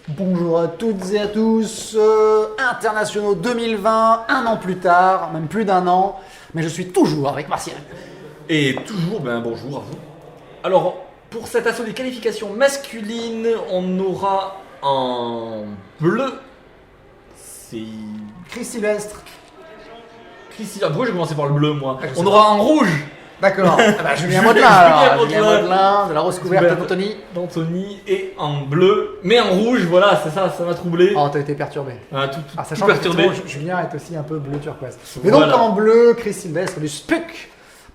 Bonjour à toutes et à tous, internationaux 2020, un an plus tard, même plus d'un an, mais je suis toujours avec Martial. Et toujours, bonjour à vous. Alors, pour cet assaut des qualifications masculines, on aura en bleu. C'est. Chris Sylvestre. Pourquoi j'ai commencé par le bleu, moi? Je sais On pas. aura en rouge. D'accord. Julien Modelin Julien alors. Modelin. Julien Modelin, de la rose couverte d'Anthony. d'Anthony et en bleu, mais en rouge, voilà, c'est ça m'a troublé. Oh, t'as été perturbé. Tout perturbé. Que Julien est aussi un peu bleu turquoise. Voilà. Et donc en bleu, Chris Sylvestre du SPUC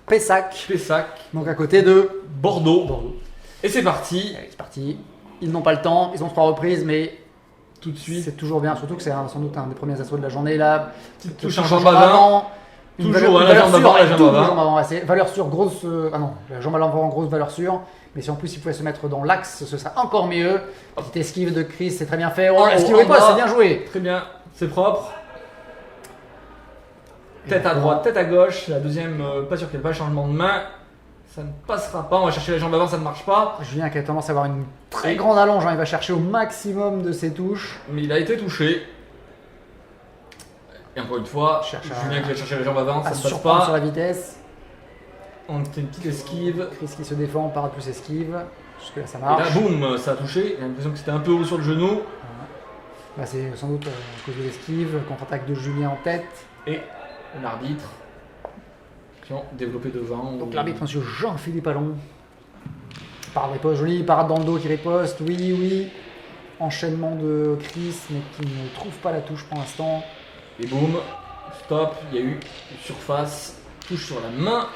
Pessac. Pessac, Donc à côté de Bordeaux. Et c'est parti, Allez, c'est parti. Ils n'ont pas le temps, ils ont 3 reprises, mais tout de suite. c'est toujours bien, surtout que c'est sans doute un des premiers assauts de la journée là. Petite touche en jambe avant. Toujours, la jambe avant, la jambe avant. Valeur sûre, grosse. Ah non, la jambe avant, grosse valeur sûre. Mais si en plus il pouvait se mettre dans l'axe, ce serait encore mieux. Petite esquive de Chris, c'est très bien fait. Oh, esquive ou pas, c'est bien joué. Très bien, c'est propre. Tête à droite, tête à gauche. La deuxième, pas sûr qu'il n'y ait pas changement de main. Ça ne passera pas. On va chercher la jambe avant, ça ne marche pas. Julien qui a tendance à avoir une très grande allonge, hein. Il va chercher au maximum de ses touches. Mais il a été touché. Et encore une fois, Julien qui va chercher la jambe avant, ça ne passe pas. Sur la vitesse. On fait une petite esquive. Chris qui se défend, parade plus esquive. Jusque là ça Et marche. là, boum, ça a touché. J'ai l'impression que c'était un peu haut sur le genou. Bah, c'est sans doute à cause de l'esquive, contre-attaque de Julien en tête. Et l'arbitre qui ont développé devant. Donc l'arbitre, monsieur Jean-Philippe Allon. Parade riposte, jolie parade dans le dos qui riposte, oui. Enchaînement de Chris, mais qui ne trouve pas la touche pour l'instant. Et boum, stop, il y a eu une surface, touche sur la main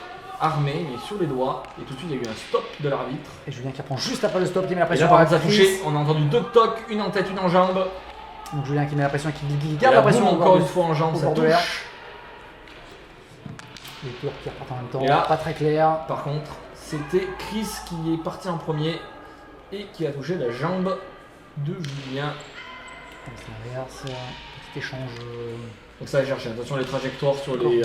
armée, mais sur les doigts. Et tout de suite, il y a eu un stop de l'arbitre. Et Julien qui apprend juste après le stop, qui met la Et pression là, par par contre, ça a Chris. touché. On a entendu deux tocs, une en tête, une en jambe. Donc Julien qui met la pression, qui Et garde là, la pression boum, encore une fois en jambe, au ça bord de l'air. touche. Les tours qui repartent en même temps, Et là, pas très clair. Par contre, c'était Chris qui est parti en premier et qui a touché la jambe de Julien. Comme ça inverse, petit échange. Donc ça, chercher attention les trajectoires sur les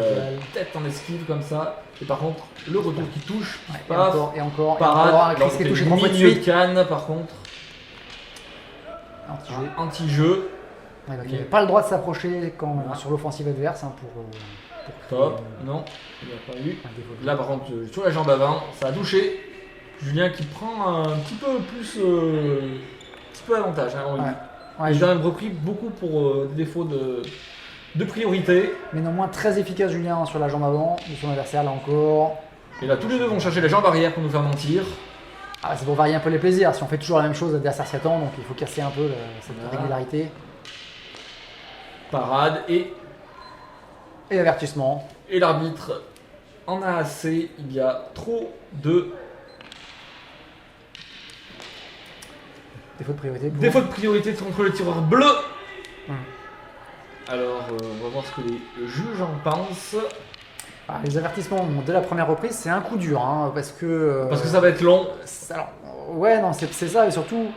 têtes en esquive comme ça. Et par contre, le retour qui touche, Ouais, paf, et encore, parade. Chris qui est touché 3 fois de milieu de suite. canne par contre. Anti-jeu. Anti-jeu. Ouais, donc il n'avait pas le droit de s'approcher sur l'offensive adverse pour Top. Non, il n'y a pas eu. un défaut. Là par contre, sur la jambe avant, ça a touché. Julien qui prend un petit peu plus. Un petit peu avantage. Hein. Ouais, Il a même repris beaucoup pour défaut de priorité. mais néanmoins très efficace Julien sur la jambe avant de son adversaire là encore. Et là, tous les deux vont chercher la jambe arrière pour nous faire mentir. Ah, c'est pour varier un peu les plaisirs. Si on fait toujours la même chose, l'adversaire s'y attend, donc il faut casser un peu cette Voilà. régularité. Parade et Avertissement. l'arbitre en a assez. Il y a trop de Défaut de priorité. défauts de priorité contre le tireur bleu. Hum. Alors, on va voir ce que les juges en pensent. Ah, les avertissements dès la première reprise, c'est un coup dur, hein, parce que. Parce que ça va être long. Alors, ouais, non, c'est ça, et surtout,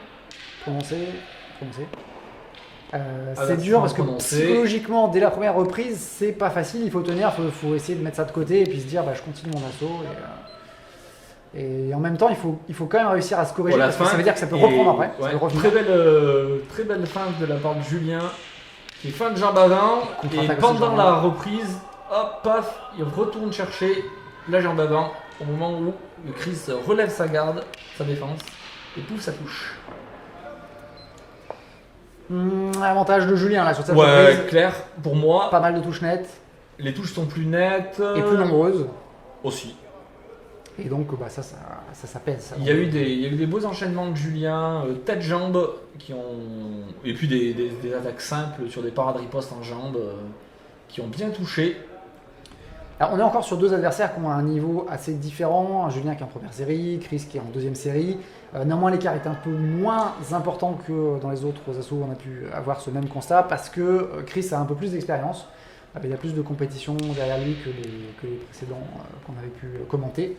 prononcer. C'est dur parce que psychologiquement, dès la première reprise, c'est pas facile, il faut tenir, faut essayer de mettre ça de côté et puis se dire, bah, je continue mon assaut. Et en même temps, il faut quand même réussir à se corriger parce que ça veut dire que ça peut reprendre après. ça peut revenir. Très belle feinte de la part de Julien. Qui est fin de jambe avant. Et Contre-attaque aussi, pendant jambe la avant. reprise, hop, paf, il retourne chercher la jambe avant. Au moment où le Chris relève sa garde, sa défense. Et pouf, ça touche. Avantage de Julien là sur cette Ouais, reprise. clair, pour moi, Pas mal de touches nettes les touches sont plus nettes. et plus nombreuses. Aussi. Et donc, bah, ça pèse. Ça. Il y a eu des beaux enchaînements de Julien, tête-jambe, qui ont. Et puis des attaques simples sur des parades ripostes en jambes qui ont bien touché. Alors, on est encore sur deux adversaires qui ont un niveau assez différent. Julien qui est en première série, Chris qui est en deuxième série. Néanmoins, l'écart est un peu moins important que dans les autres assauts où on a pu avoir ce même constat parce que Chris a un peu plus d'expérience. Il a plus de compétition derrière lui que les précédents qu'on avait pu commenter.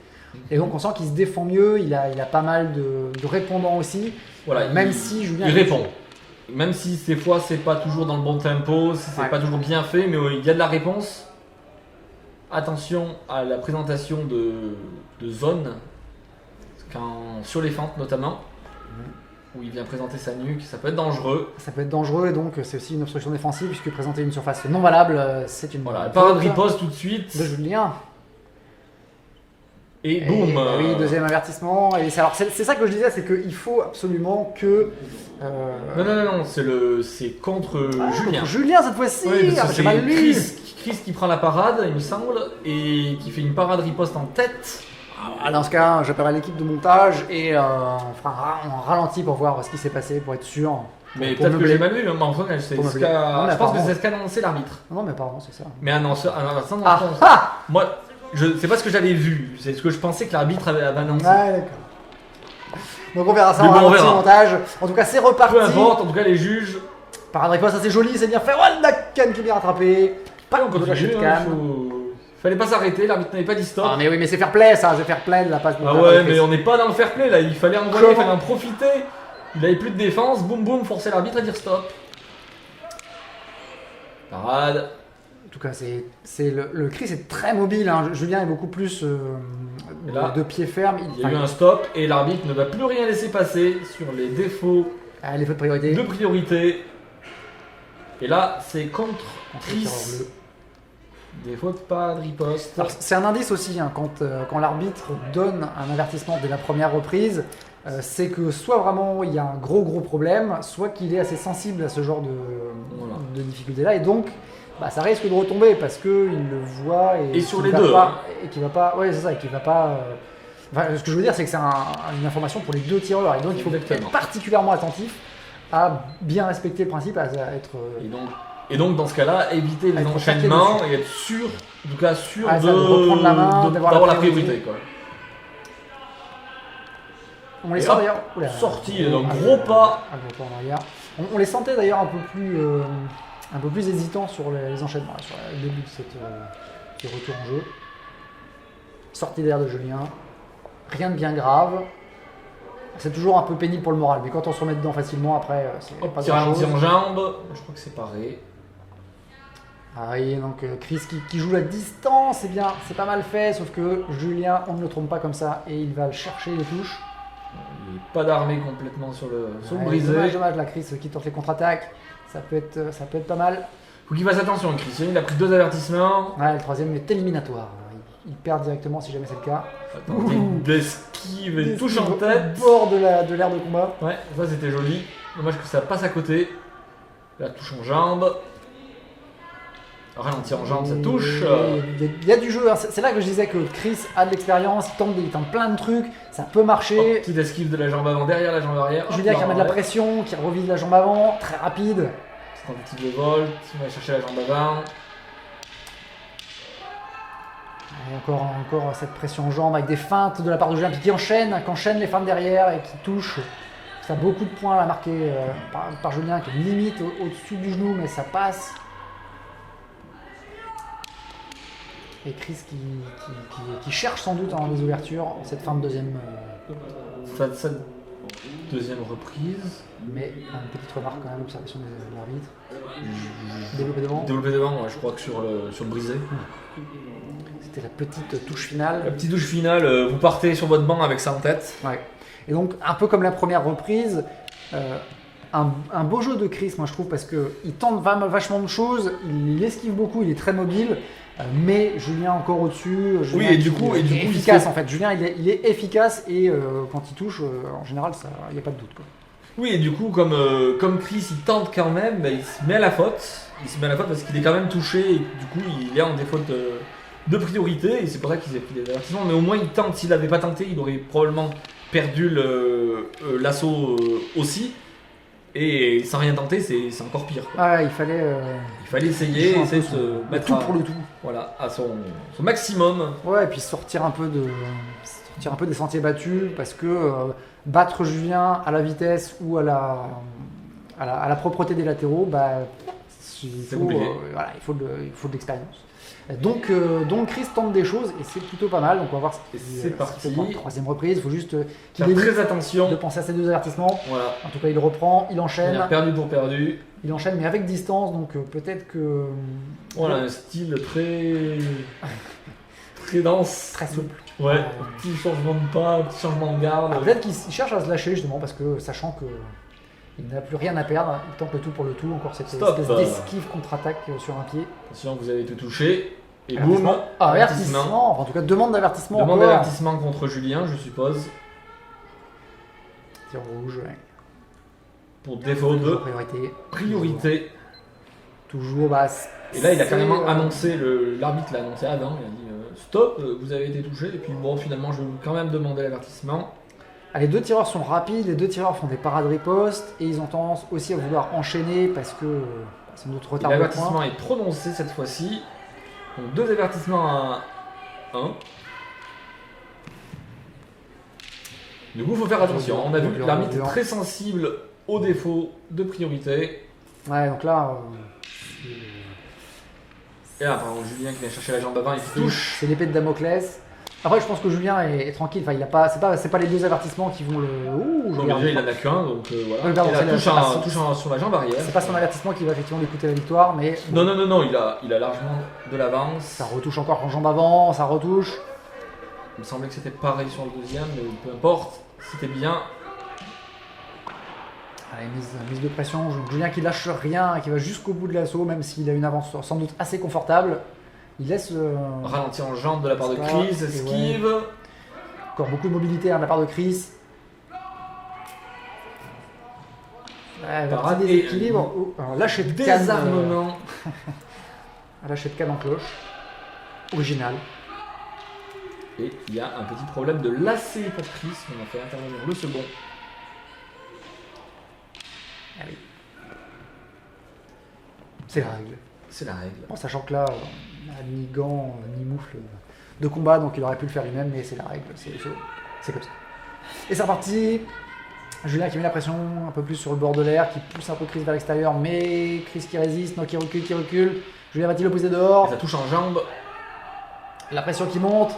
Et donc on sent qu'il se défend mieux, il a pas mal de répondants aussi. Voilà, même si Julien il répond. Même si des fois c'est pas toujours dans le bon tempo, c'est pas toujours bien fait, mais il y a de la réponse. Attention à la présentation de zone, sur les fentes notamment. où il vient présenter sa nuque, ça peut être dangereux. Ça peut être dangereux et donc c'est aussi une obstruction défensive puisque présenter une surface non valable, c'est une Voilà, parade faute riposte tout de suite. de Julien. Et boum. Bah oui, deuxième avertissement. Et alors c'est ça que je disais, c'est qu'il faut absolument que. Non, c'est contre Julien. Contre Julien cette fois-ci. Oui, parce Ah, que j'ai c'est mal lu. Chris qui prend la parade, il me semble, et qui fait une parade riposte en tête. Ah, dans ce cas, j'appellerai l'équipe de montage et on fera un ralenti pour voir ce qui s'est passé, pour être sûr. Mais Pour peut-être que meubler. j'ai mal vu, mais en fait, c'est Pour ce meubler. qu'a- Non, mais je pense que apparemment. c'est ce qu'a annoncé l'arbitre. Non, mais apparemment, c'est ça. Mais un annonceur, Ah, ah moi, c'est pas ce que j'avais vu, c'est ce que je pensais que l'arbitre avait annoncé. Ouais, d'accord. Donc on verra ça Mais en bon, on ralenti verra. montage. En tout cas, c'est reparti. Peu importe, en tout cas, les juges. Parade riposte, ça c'est joli, c'est bien fait. Oh, la canne qui est bien rattrapée. Pas on de lâcher continue, de hein, canne. fallait pas s'arrêter, l'arbitre n'avait pas dit stop. Ah mais oui, mais c'est fair play ça, c'est fair play de la passe de Ah la ouais, passe de mais Chris. on n'est pas dans le fair play là, il fallait envoyer, il Comment fallait en profiter. Il avait plus de défense, boum boum, forcer l'arbitre à dire stop. Parade. En tout cas, le Chris est très mobile. Hein. Julien est beaucoup plus Et là, de pied ferme. Il y a eu un stop et l'arbitre ne va plus rien laisser passer sur les défauts Les fautes de priorité. de priorité. Et là, c'est contre Chris. Des fautes pas de riposte. Alors, c'est un indice aussi, hein, quand l'arbitre donne un avertissement dès la première reprise, c'est que soit vraiment il y a un gros problème, soit qu'il est assez sensible à ce genre Voilà. de difficulté-là, et donc bah, ça risque de retomber parce qu'il le voit et sur qu'il les va deux, pas, hein. et qu'il va pas, ouais c'est ça, et qu'il va pas. Enfin, ce que je veux dire, c'est que c'est une information pour les deux tireurs, et donc il faut Exactement. être particulièrement attentif à bien respecter le principe, à être. Et donc, dans ce cas-là, éviter les Être enchaînements taqué et être sûr, en tout cas sûr Ah, ça, de reprendre la main, d'avoir la priorité. Quoi. On les Et sent hop, d'ailleurs. Oula. sorti, donc gros pas. Un gros pas en arrière. On les sentait d'ailleurs un peu plus hésitants sur les enchaînements, sur le début de ce retour en jeu. Sortie derrière de Julien. Rien de bien grave. C'est toujours un peu pénible pour le moral, mais quand on se remet dedans facilement, après, c'est Hop, pas petit ralenti grand-chose. en jambe. Je crois que c'est pareil. Ah oui, donc Chris qui joue la distance, c'est bien, c'est pas mal fait, sauf que Julien, on ne le trompe pas comme ça, et il va le chercher les touches. Il est pas d'armée complètement sur le Ouais, brisé. dommage, la Chris qui tente les contre-attaques, ça peut être pas mal. Faut qu'il fasse attention, Christian. Il a pris 2 avertissements. Ouais, le troisième est éliminatoire. Il perd directement si jamais c'est le cas. Attendez, d'esquive et touche en Au tête. bord de l'aire de combat. Ouais, ça c'était joli. Dommage que ça passe à côté. La touche en jambe. Ralenti en jambe, ça touche. Il y a du jeu. Hein. C'est là que je disais que Chris a de l'expérience, il tente plein de trucs, ça peut marcher. Petite esquive de la jambe avant, derrière la jambe arrière. Hop, Julien là, qui remet de la ouais. pression, qui revise la jambe avant, très rapide. Petite tentative de vol. On va chercher la jambe avant. Et encore cette pression en jambe avec des feintes de la part de Julien qui enchaîne les feintes derrière et qui touche. Ça a beaucoup de points à marquer par Julien qui est limite au-dessus du genou, mais ça passe. Et Chris qui cherche sans doute dans les ouvertures en cette fin de deuxième. Ça, deuxième reprise. Mais une petite remarque quand même, observation de l'arbitre. Développé devant. Développé devant, ouais, je crois que sur le brisé. C'était la petite touche finale. La petite touche finale, vous partez sur votre banc avec ça en tête. Ouais. Et donc, un peu comme la première reprise, un beau jeu de Chris, moi je trouve, parce qu'il tente vachement de choses, il esquive beaucoup, il est très mobile, mais Julien encore au-dessus. Oui, et du coup, il est il efficace fait- en fait. Julien, il est efficace et quand il touche, en général, il n'y a pas de doute. Quoi. Oui, et du coup, comme Chris il tente quand même, bah, il se met à la faute. Il se met à la faute parce qu'il est quand même touché et du coup il est en défaut de priorité et c'est pour ça qu'il a pris des avertissements. Mais au moins il tente. S'il n'avait pas tenté, il aurait probablement perdu l'assaut aussi. Et sans rien tenter, c'est encore pire. Quoi. Ah, il fallait Il fallait essayer, jouer un essayer de peu se le mettre tout à, pour le tout. voilà, à son maximum. Ouais, et puis sortir un peu des sentiers battus parce que battre Julien à la vitesse ou à la propreté des latéraux, bah, C'est compliqué. voilà, il faut de l'expérience. Donc Chris tente des choses et c'est plutôt pas mal. Donc on va voir Et ce c'est qui parti. fait pour la troisième reprise. Il faut juste qu'il Faire évite très attention. de penser à ces deux avertissements. Voilà. En tout cas, il reprend, il Il enchaîne, a perdu pour perdu. mais avec distance. Donc peut-être que Voilà, un style très très dense. Très souple. Ouais, petit changement de pas, petit changement de garde. Alors, peut-être qu'il cherche à se lâcher justement parce que sachant que il n'a plus rien à perdre, il tente le tout pour le tout, encore cette Stop. espèce d'esquive contre-attaque sur un pied. Attention, vous avez été touché. Et boum, Avertissement, enfin, en tout cas demande d'avertissement. Demande encore. d'avertissement contre Julien, je suppose. Tir rouge, ouais. Pour défaut de priorité. Toujours bah, Et là, il a carrément annoncé, l'arbitre l'a annoncé avant, il a dit stop, vous avez été touché. Et puis bon, finalement, je vais quand même demander l'avertissement. Ah, les deux tireurs sont rapides, les deux tireurs font des parades ripostes et ils ont tendance aussi à vouloir enchaîner parce que c'est notre retard de L'avertissement point. est prononcé cette fois-ci. Donc 2 avertissements à 1. Du coup, il faut faire attention. On a vu que l'arbitre est très sensible aux défauts de priorité. Ouais, donc là, Et là, par exemple, Julien qui vient chercher la jambe avant et qui touche. c'est l'épée de Damoclès. Après, je pense que Julien est tranquille. Enfin, il a pas, c'est pas les deux avertissements qui vont le. Ouh, Non, mais déjà, il en a qu'un, donc voilà. Oui, pardon, Et là, c'est touche sur la jambe arrière. C'est pas son avertissement qui va effectivement lui coûter la victoire, mais Non, il a largement de l'avance. ça retouche encore en jambe avant, ça retouche. Il me semblait que c'était pareil sur le deuxième, mais peu importe. C'était bien. Allez, mise de pression. Julien qui lâche rien, qui va jusqu'au bout de l'assaut, même s'il a une avance sans doute assez confortable. Il laisse. Ralenti en jambe de la part de ça, Chris, et esquive. ouais. Encore beaucoup de mobilité de la part de Chris. Ouais, Parade petit déséquilibre. Alors, lâcher de canne. Désarmement. Lâcher de canne en cloche. Original. Et il y a un petit problème de lacet pour Chris. On a fait intervenir le second. Allez. C'est la règle. C'est la règle. En sachant que là, on n'a ni gants, ni moufle de combat, donc il aurait pu le faire lui-même, mais c'est la règle, c'est comme ça. Et c'est reparti. Julien qui met la pression un peu plus sur le bord de l'air, qui pousse un peu Chris vers l'extérieur, mais Chris qui résiste, non qui recule. Julien va-t-il le pousser dehors? Et ça touche en jambe. La pression qui monte.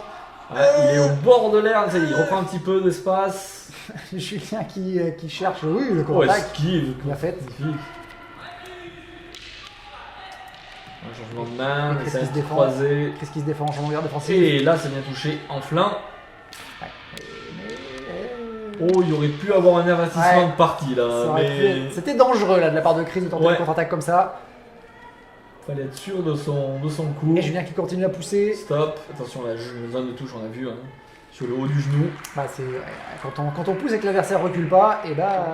Ouais, il est au bord de l'air, il reprend un petit peu d'espace. Julien qui cherche, oui, le Oh, contact. esquive. Il a fait. Magnifique. Un changement de main, Chris ça qui se défend. croisé. Chris qui se défend en champ de garde défensif. Et là, ça vient toucher en flanc. Oh, il aurait pu avoir un avertissement Ouais. de partie là. Ça aurait Mais pu- C'était dangereux là de la part de Chris de tenter Ouais. une contre-attaque comme ça. fallait être sûr de son coup. Et Julien qui continue à pousser. Stop. Attention, la zone de touche, on a vu. Hein. Sur le haut du genou. Bah, quand on pousse et que l'adversaire recule pas, et bah,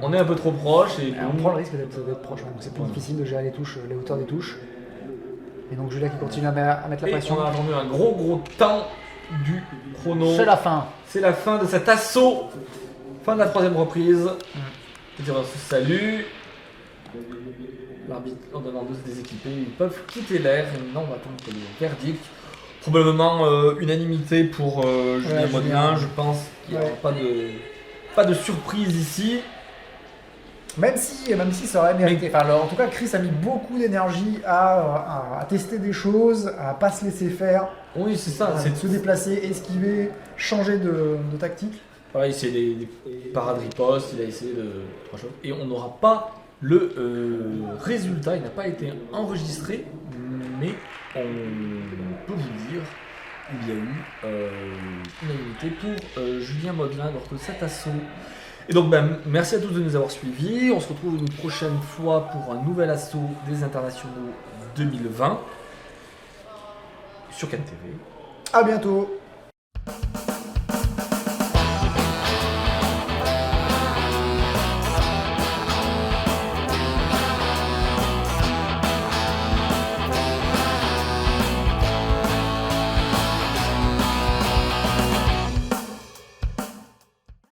On est un peu trop proche et on prend le risque d'être proche. Donc c'est plus difficile de gérer les touches, les hauteurs des touches. Et donc Julien qui continue à mettre la Et pression. on a attendu un gros temps du chrono. C'est la fin. C'est la fin de cet assaut. Fin de la 3ème reprise. Les tireurs se saluent. L'arbitre en demandant de se déséquiper. Ils peuvent quitter l'air. Et maintenant, on va attendre le verdict. Probablement unanimité pour Julien Modelin. Je pense qu'il n'y aura pas de surprise ici. Même si ça aurait mérité. Enfin, alors, en tout cas, Chris a mis beaucoup d'énergie à tester des choses, à pas se laisser faire, Oui, c'est ça. à C'est se déplacer, esquiver, changer de tactique. Voilà, il a essayé des parades ripostes, il a essayé de 3 choses. Et on n'aura pas le résultat, il n'a pas été enregistré, mais on peut vous dire qu'il y a eu unanimité pour Julien Modelin lors de cet assaut. Et donc, merci à tous de nous avoir suivis. On se retrouve une prochaine fois pour un nouvel assaut des internationaux 2020 sur CanTV. À bientôt.